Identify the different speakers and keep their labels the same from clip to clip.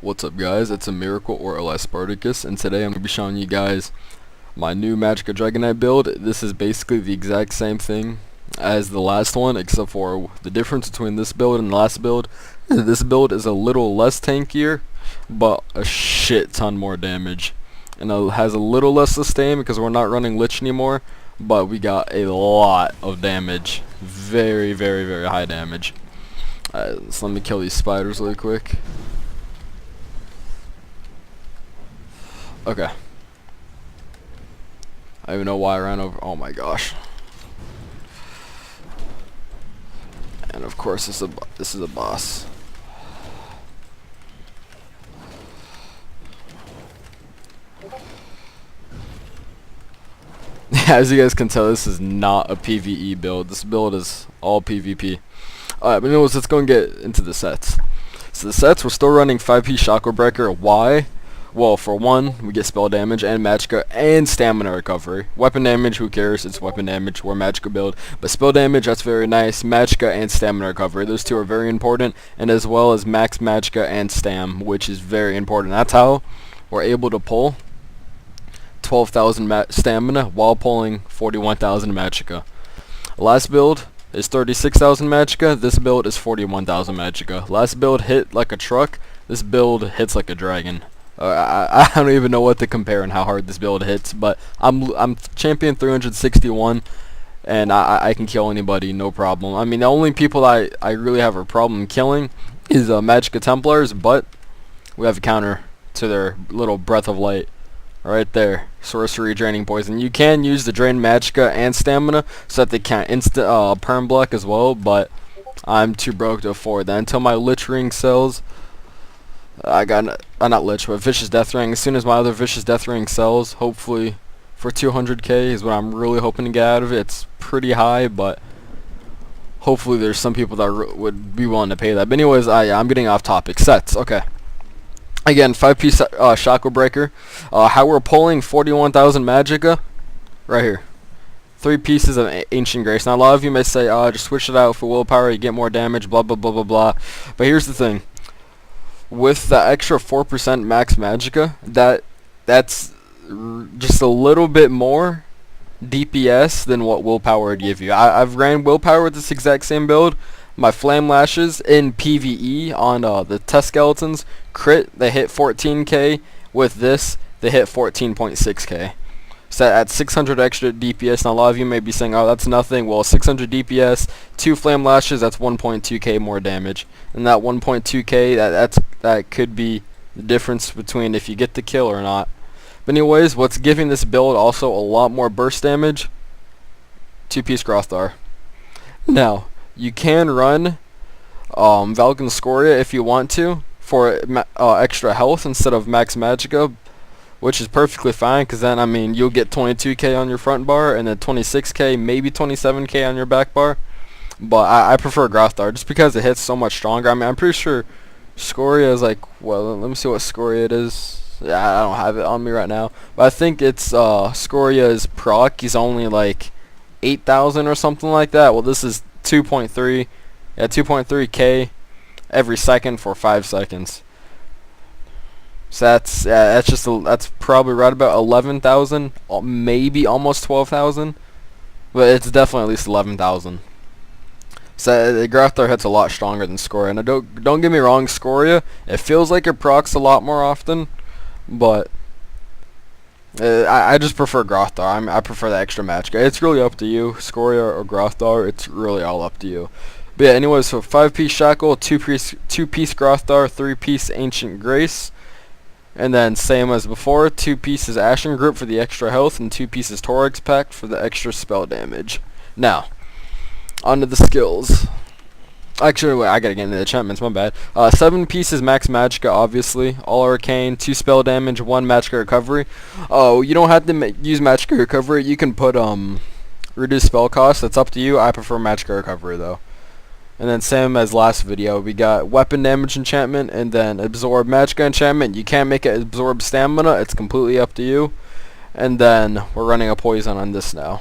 Speaker 1: What's up guys, it's a Miracle or LS Spartacus, and today I'm going to be showing you guys my new Magica Dragonknight build. This is basically the exact same thing as the last one, except for the difference between this build and the last build. This build is a little less tankier, but a shit ton more damage. And it has a little less sustain because we're not running Lich anymore, but we got a lot of damage. Very, very, very high damage. So let me kill these spiders really quick. Okay. I don't even know why I ran over. Oh my gosh. And of course this is a boss. As you guys can tell, this is not a PvE build. This build is all PvP. Alright, but anyways, let's go and get into the sets. So the sets, we're still running 5P Chakra Breaker. Why? Well, for one, we get spell damage and Magica and stamina recovery. Weapon damage, who cares? It's weapon damage. We're Magica build. But spell damage, that's very nice. Magica and stamina recovery. Those two are very important. And as well as max Magica and stam, which is very important. That's how we're able to pull 12,000 stamina while pulling 41,000 Magica. Last build is 36,000 Magica. This build is 41,000 Magica. Last build hit like a truck. This build hits like a dragon. I don't even know what to compare and how hard this build hits, but I'm champion 361, and I can kill anybody, no problem. I mean, the only people I really have a problem killing is Magica Templars, but we have a counter to their little breath of light right there. Sorcery draining poison. You can use the drain Magica and stamina so that they can't instant perm block as well, but I'm too broke to afford that. Until my Lich Ring sells, I got not Lich, but Vicious Death Ring. As soon as my other Vicious Death Ring sells, hopefully for 200k is what I'm really hoping to get out of it. It's pretty high, but hopefully there's some people that would be willing to pay that. But anyways, I'm getting off topic. Sets, okay. Again, 5P Chakra Breaker. How we're pulling 41,000 Magica, right here. 3 pieces of Ancient Grace. Now a lot of you may say, just switch it out for willpower, you get more damage, blah blah blah blah blah. But here's the thing. With the extra 4% max Magica, that's just a little bit more DPS than what willpower would give you. I've ran willpower with this exact same build. My flame lashes in PvE on the test skeletons crit, they hit 14k. With this, they hit 14.6k. So at 600 extra DPS, now a lot of you may be saying, oh, that's nothing. Well, 600 DPS, 2 flame lashes, that's 1.2k more damage. And that 1.2k, that could be the difference between if you get the kill or not. But anyways, what's giving this build also a lot more burst damage? 2-piece Grothar. Now, you can run Valken Scoria if you want to for extra health instead of max Magica, which is perfectly fine, because then, I mean, you'll get 22k on your front bar, and then 26k, maybe 27k on your back bar. But I prefer Grothar, just because it hits so much stronger. I mean, I'm pretty sure Scoria is like, well, let me see what Scoria it is. Yeah, I don't have it on me right now. But I think it's, Scoria's proc, he's only like 8,000 or something like that. Well, this is 2.3, yeah, 2.3k every second for 5 seconds. So that's probably right about 11,000, maybe almost 12,000, but it's definitely at least 11,000. So the Grothar hits a lot stronger than Scoria. Now don't get me wrong, Scoria, it feels like it procs a lot more often, but I just prefer Grothar. I prefer the extra Magica. It's really up to you, Scoria or Grothar. It's really all up to you. But yeah, anyways, so 5-piece Shackle, 2-piece Grothar, 3-piece Ancient Grace. And then same as before, 2 pieces Ashen Grip for the extra health and 2 pieces Torix Pact for the extra spell damage. Now, onto the skills. Actually, wait, I gotta get into the enchantments, my bad. 7 pieces max Magica, obviously. All arcane, 2 spell damage, 1 Magica recovery. Oh, you don't have to use Magica recovery. You can put reduce spell cost. That's up to you. I prefer Magica recovery though. And then same as last video, we got weapon damage enchantment and then absorb Magica enchantment. You can't make it absorb stamina, it's completely up to you. And then we're running a poison on this now.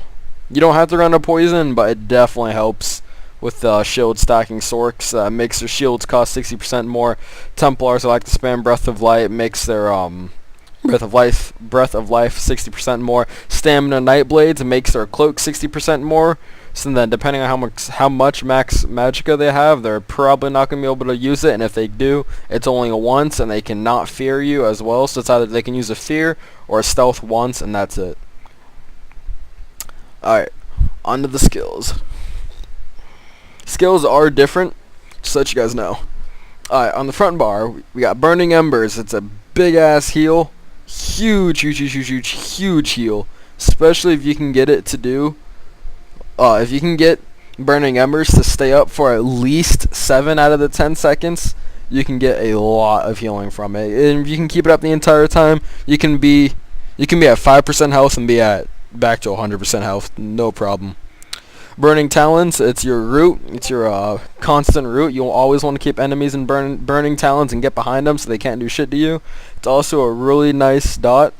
Speaker 1: You don't have to run a poison, but it definitely helps with shield stacking sorks. Makes their shields cost 60% more. Templars that like to spam Breath of Light makes their Breath of Life 60% more. Stamina Nightblades makes their cloak 60% more. So then, depending on how much max Magica they have, they're probably not going to be able to use it. And if they do, it's only a once, and they cannot fear you as well. So it's either they can use a fear or a stealth once, and that's it. All right, on to the skills. Skills are different, just to let you guys know. All right, on the front bar, we got Burning Embers. It's a big ass heal, huge heal. Especially if you can get it to do. If you can get Burning Embers to stay up for at least 7 out of the 10 seconds, you can get a lot of healing from it. And if you can keep it up the entire time, you can be at 5% health and be at back to 100% health, no problem. Burning Talons, it's your root. It's your constant root. You'll always want to keep enemies in Burning Talons and get behind them so they can't do shit to you. It's also a really nice dot.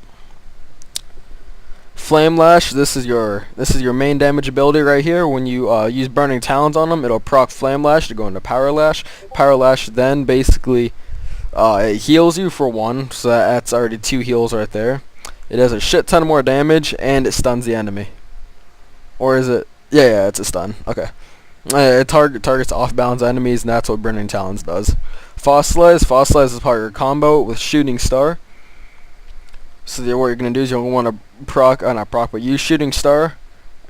Speaker 1: Flame Lash, this is your main damage ability right here. When you use Burning Talons on them, it'll proc Flame Lash to go into Power Lash. Power Lash then basically it heals you for 1, so that's already 2 heals right there. It does a shit ton more damage, and it stuns the enemy. Or is it? Yeah, it's a stun. Okay. It targets off-balance enemies, and that's what Burning Talons does. Fossilize is part of your combo with Shooting Star. So what you're going to do is you'll want to use Shooting Star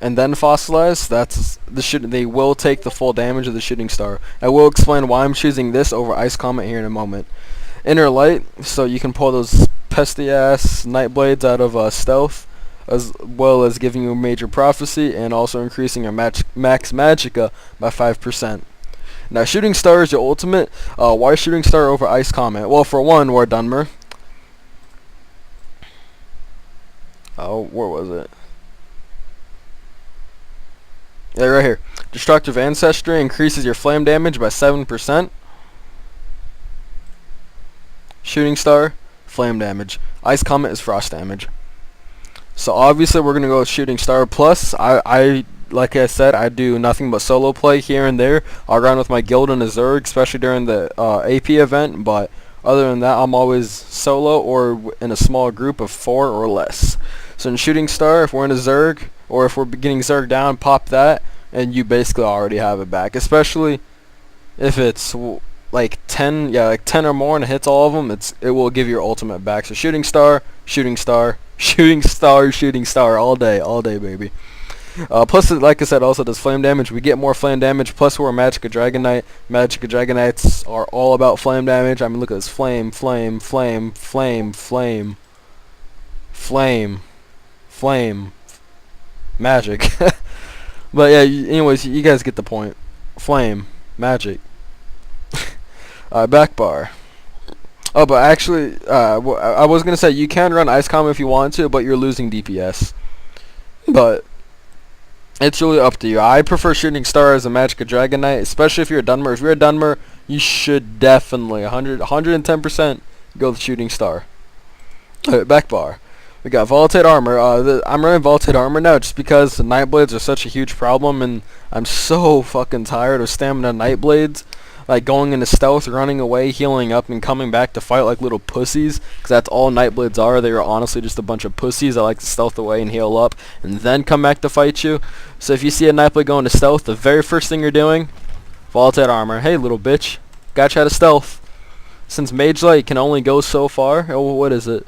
Speaker 1: and then Fossilize. They will take the full damage of the Shooting Star. I will explain why I'm choosing this over Ice Comet here in a moment. Inner Light, so you can pull those pesty ass Nightblades out of stealth, as well as giving you Major Prophecy and also increasing your max Magica by 5%. Now Shooting Star is your ultimate. Why Shooting Star over Ice Comet? Well, for one, War Dunmer. Oh, where was it? Yeah, right here. Destructive Ancestry increases your flame damage by 7%. Shooting Star, flame damage. Ice Comet is frost damage. So obviously we're gonna go with Shooting Star. Plus, I like I said, I do nothing but solo play here and there. I'll run with my guild and a Zerg, especially during the AP event. But other than that, I'm always solo or in a small group of 4 or less. So in Shooting Star, if we're in a Zerg, or if we're getting Zerg down, pop that, and you basically already have it back. Especially if it's like 10 or more, and it hits all of them, it will give your ultimate back. So Shooting Star, Shooting Star, Shooting Star, Shooting Star, all day, baby. Plus, like I said, also does flame damage. We get more flame damage. Plus, we're a Magica Dragonknight. Magica Dragonites are all about flame damage. I mean, look at this: flame, flame, flame, flame, flame, flame, flame, magic. But yeah, anyways, you guys get the point. Flame, magic. Back bar. Oh, but actually, I was gonna say you can run Ice Comet if you want to, but you're losing DPS. But it's really up to you. I prefer Shooting Star as a Magica Dragonknight, especially if you're a Dunmer. If you're a Dunmer, you should definitely 110% go with Shooting Star. Back bar. We got Vaulted Armor. I'm running Vaulted Armor now just because the Nightblades are such a huge problem, and I'm so fucking tired of Stamina Nightblades. Like going into stealth, running away, healing up, and coming back to fight like little pussies. Because that's all Nightblades are. They are honestly just a bunch of pussies that like to stealth away and heal up, and then come back to fight you. So if you see a Nightblade going to stealth, the very first thing you're doing, Vaulted Armor. Hey, little bitch. Got you out of stealth. Since Mage Light can only go so far, oh, what is it?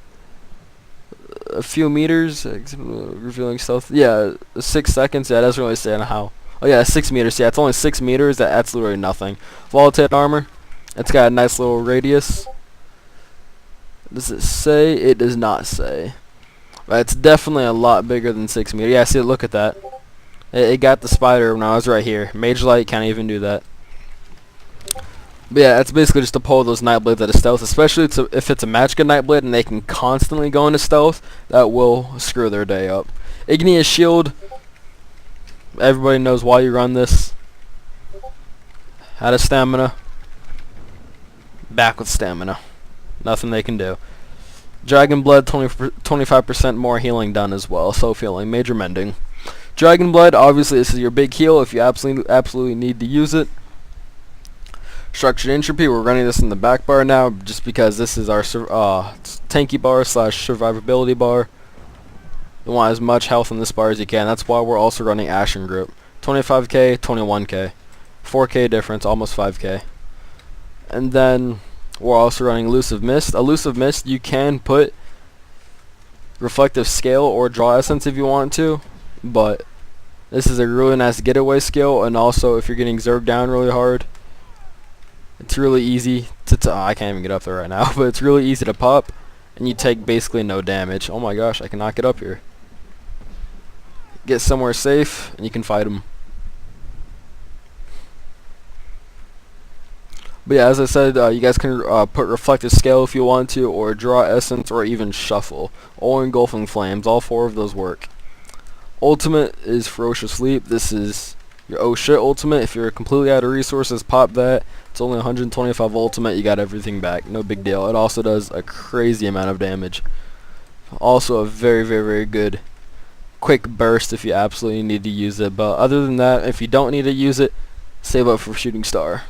Speaker 1: A few meters? Revealing stealth? Yeah, 6 seconds. Yeah, it doesn't really say on how. Oh yeah, 6 meters. Yeah, it's only 6 meters. That's literally nothing. Vaulted Armor. It's got a nice little radius. Does it say? It does not say. But it's definitely a lot bigger than 6 meters. Yeah, see, look at that. It got the spider when I was right here. Mage Light can't even do that. But yeah, it's basically just to pull those Nightblades out of stealth, especially if it's a Magica Nightblade and they can constantly go into stealth. That will screw their day up. Igneous Shield. Everybody knows why you run this. Out of stamina. Back with stamina. Nothing they can do. Dragon Blood, 25% more healing done as well. So feeling. Major Mending. Dragon Blood, obviously this is your big heal if you absolutely need to use it. Structured Entropy, we're running this in the back bar now just because this is our tanky bar slash survivability bar. You want as much health in this bar as you can. That's why we're also running Ashen Grip. 25k, 21k. 4k difference, almost 5k. And then we're also running Elusive Mist. Elusive Mist, you can put Reflective Scale or Draw Essence if you want to, but this is a really nice getaway skill, and also if you're getting zerged down really hard, it's really easy to I can't even get up there right now, but it's really easy to pop, and you take basically no damage. Oh my gosh, I cannot get up here. Get somewhere safe, and you can fight them. But yeah, as I said, you guys can put Reflective Scale if you want to, or Draw Essence, or even Shuffle. Or Engulfing Flames, all 4 of those work. Ultimate is Ferocious Leap. This is your oh shit ultimate. If you're completely out of resources, pop that. It's only 125 ultimate, you got everything back. No big deal. It also does a crazy amount of damage. Also a very, very, very good quick burst if you absolutely need to use it. But other than that, if you don't need to use it, save up for Shooting Star.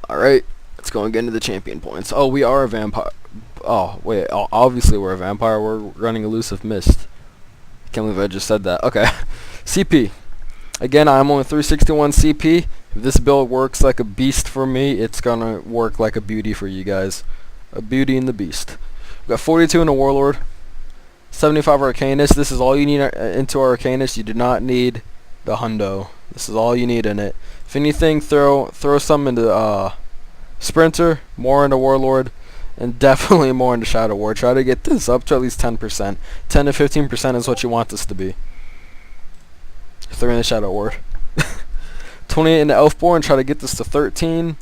Speaker 1: Alright, let's go and get into the champion points. Oh, we are a vampire. Oh, wait, obviously we're a vampire. We're running Elusive Mist. Can't believe I just said that. Okay. CP. Again, I'm only 361 CP. If this build works like a beast for me, it's gonna work like a beauty for you guys. A beauty and the beast. We've got 42 in a Warlord. 75 Arcanist. This is all you need into Arcanist. You do not need the hundo. This is all you need in it. If anything, throw some into Sprinter, more into Warlord, and definitely more into Shadow Ward. Try to get this up to at least 10%. 10 to 15% is what you want this to be. 3 in the Shadow Ward. 28 in the Elfborn. Try to get this to 13.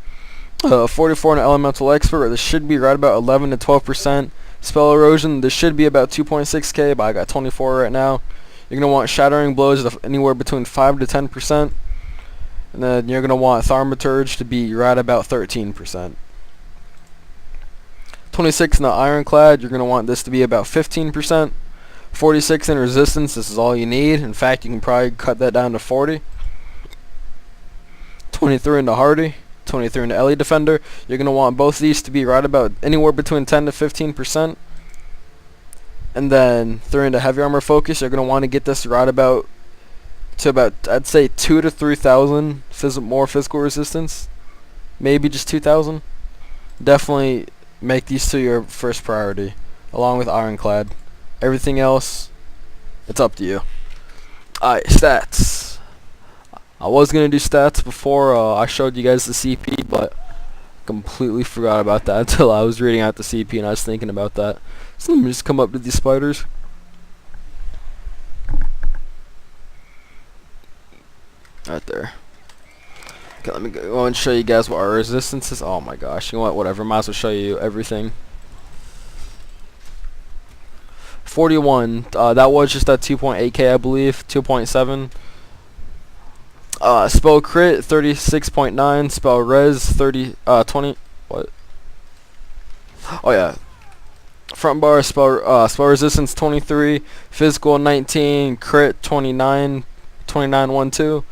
Speaker 1: 44 in the Elemental Expert. This should be right about 11 to 12%. Spell Erosion. This should be about 2.6k, but I got 24 right now. You're going to want Shattering Blows of anywhere between 5 to 10%. And then you're going to want Thaumaturge to be right about 13%. 26 in the Ironclad, you're going to want this to be about 15%. 46 in Resistance, this is all you need. In fact, you can probably cut that down to 40. 23 in the Hardy, 23 in the Ellie Defender. You're going to want both these to be right about anywhere between 10 to 15%. And then 3 in the Heavy Armor Focus, you're going to want to get this right about to about, I'd say 2 to 3,000 more physical resistance. Maybe just 2,000. Definitely make these 2 your first priority, along with Ironclad. Everything else, it's up to you. Alright, stats. I was going to do stats before I showed you guys the CP, but completely forgot about that until I was reading out the CP and I was thinking about that. So let me just come up to these spiders. Right there. Okay, let me go and show you guys what our resistance is. Oh my gosh, you know what, whatever, might as well show you everything. 41, that was just at 2.8k I believe, 2.7. Spell crit 36.9, spell res 20, what? Oh yeah. Front bar spell resistance 23, physical 19, crit 29, 12.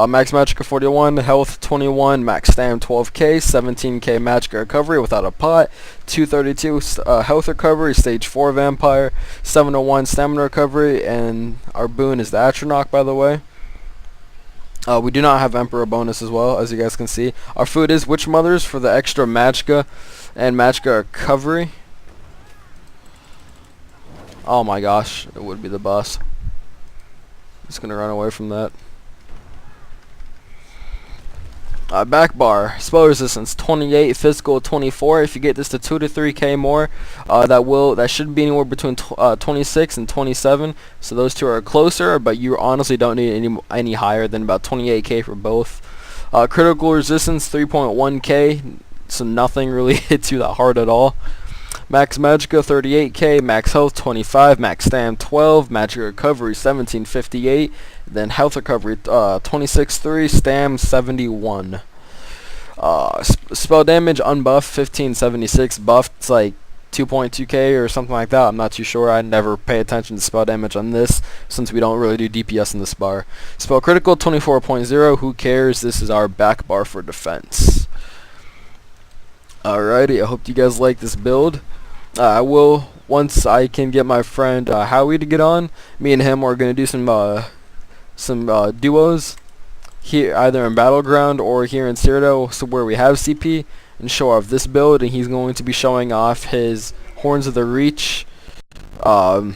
Speaker 1: Max Magica 41, health 21, max stam 12k, 17k Magica recovery without a pot, 232 health recovery, stage 4 vampire, 701 stamina recovery, and our boon is the Atronach, by the way. We do not have Emperor bonus as well, as you guys can see. Our food is Witch Mothers for the extra Magica and Magica recovery. Oh my gosh, it would be the boss. Just gonna run away from that. Back bar, spell resistance 28, physical 24. If you get this to 2 to 3k more, that should be anywhere between 26 and 27. So those two are closer, but you honestly don't need any higher than about 28k for both. Critical resistance 3.1k, so nothing really hits you that hard at all. Max Magica 38k, max health 25, max stam 12, magic recovery 1758, then health recovery 26.3, stam 71. Spell damage unbuffed 1576, buffed it's like 2.2k or something like that. I'm not too sure. I never pay attention to spell damage on this since we don't really do DPS in this bar. Spell critical 24.0. Who cares? This is our back bar for defense. Alrighty, I hope you guys like this build. I will, once I can get my friend Howie to get on, me and him are going to do some duos here, either in Battleground or here in Cyrodiil, so where we have CP, and show off this build. And he's going to be showing off his Horns of the Reach Stamina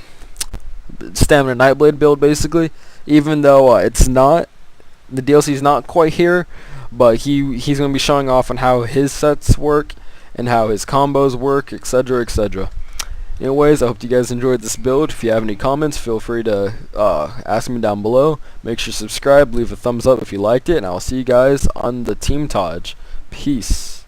Speaker 1: Nightblade build, basically. Even though it's not, the DLC's not quite here, but he's going to be showing off on how his sets work and how his combos work, etc, etc. Anyways, I hope you guys enjoyed this build. If you have any comments, feel free to ask me down below. Make sure to subscribe, leave a thumbs up if you liked it, and I'll see you guys on the Team Taj. Peace.